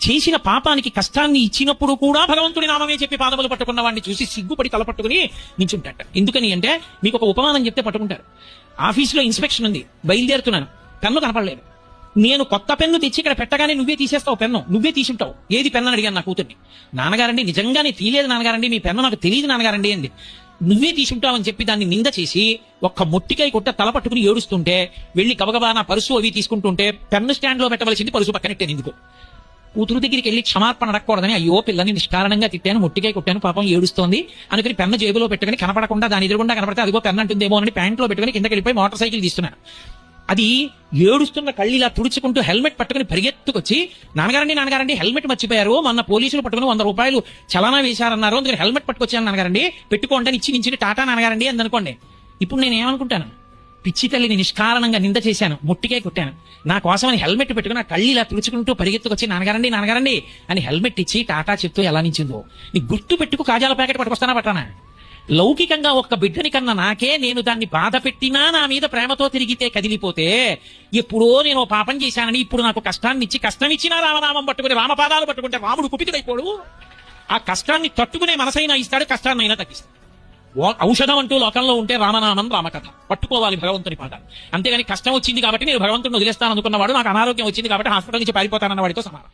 చేసిన పాపానికి కష్టాన్ని ఇచ్చినప్పుడు కూడా భగవంతుడి నామమే చెప్పి పాదములు పట్టుకున్న వాడిని చూసి సిగ్గుపడి తలపట్టుకుని నించుంటాట. ఎందుకని అంటే మీకు ఒక ఉపమానం చెప్తే పట్టుకుంటారు. ఆఫీసులో ఇన్స్పెక్షన్ ఉంది, బయలుదేరుతున్నాను, పెన్ను కనపడలేదు. నేను కొత్త పెన్ను తెచ్చి ఇక్కడ పెట్టగానే నువ్వే తీసేస్తావు పెన్ను, నువ్వే తీసుంటావు. ఏది పెన్ను అని అడిగాను నా కూతుర్ని. నాన్నగారండి నిజంగానే తీయలేదు నాన్నగారండి, మీ పెన్ను నాకు తెలియదు నాన్నగారండి అంది. నువ్వే తీసుంటావు అని చెప్పి దాన్ని నింద చేసి ఒక్క మొట్టికాయ కొట్ట తల పట్టుకుని ఏడుస్తుంటే వెళ్ళి గబగబా నా పరుసు అవి తీసుకుంటుంటే పెన్ను స్టాండ్ లో పెట్టవలసింది పరుసు పక్కనెట్టాను. ఎందుకు కూతురు దగ్గరికి వెళ్ళి క్షమార్పణ అడగకూడదని, అయ్యో పిల్లని నిష్కారణంగా తిట్టాను, మొట్టికాయ కొట్టాను, పాపం ఏడుస్తోంది అనుకుని పెన్ను జేబులో పెట్టుకుని కనపడకుండా దాని ఎదురుగుండా కనపడితే అదిగో పెన్ను అంటుందేమో అని ప్యాంట్లో పెట్టుకుని కిందకి వెళ్ళిపోయి మోటార్ సైకిల్ తీస్తున్నాను. అది ఏడుస్తున్న కళ్ళు ఇలా తుడుచుకుంటూ హెల్మెట్ పట్టుకుని పరిగెత్తుకొచ్చి నాన్నగారండి హెల్మెట్ మర్చిపోయారు, మొన్న పోలీసులు పట్టుకుని 100 రూపాయలు చలానా వేశారన్నారు, అందుకని హెల్మెట్ పట్టుకొచ్చాను నాన్నగారండి, పెట్టుకోండి ఇచ్చి నుంచి టాటా నాన్నగారండి అని అనుకోండి. ఇప్పుడు నేను ఏమనుకుంటాను, పిచ్చి తల్లిని నిష్కారణంగా నింద చేశాను, ముట్టికే కొట్టాను, నా కోసమని హెల్మెట్ పెట్టుకుని నా కళ్ళు ఇలా తుడుచుకుంటూ పరిగెత్తుకొచ్చి నాన్నగారండి అని హెల్మెట్ ఇచ్చి టాటా చెప్తూ ఎలా నించిందో నీ గుర్తు పెట్టుకు కాజాల ప్యాకెట్ పట్టుకొస్తానా పట్టానా? లౌకికంగా ఒక్క బిడ్డని కన్నా నాకే నేను దాన్ని బాధ పెట్టినా నా మీద ప్రేమతో తిరిగితే కదిలిపోతే, ఎప్పుడో నేను పాపం చేశానని ఇప్పుడు నాకు కష్టాన్ని ఇచ్చి కష్టం ఇచ్చినా రామనామం పట్టుకుని రామపాదాలు పట్టుకుంటే రాముడు కుపితుడైపోడు. ఆ కష్టాన్ని తట్టుకునే మనసైనా ఇస్తాడు, కష్టాన్నైనా తగ్గిస్తాడు. ఔషధం అంటూ లోకంలో ఉంటే రామనామం రామకథ పట్టుకోవాలి భగవంతుని పాదాలు. అంతేగాని కష్టం వచ్చింది కాబట్టి నేను భగవంతుడిని వదిలేస్తాను అనుకున్నవాడు నాకు అనారోగ్యం వచ్చింది కాబట్టి హాస్పిటల్ నుంచి పారిపోతానన్న వాడితో సమానం.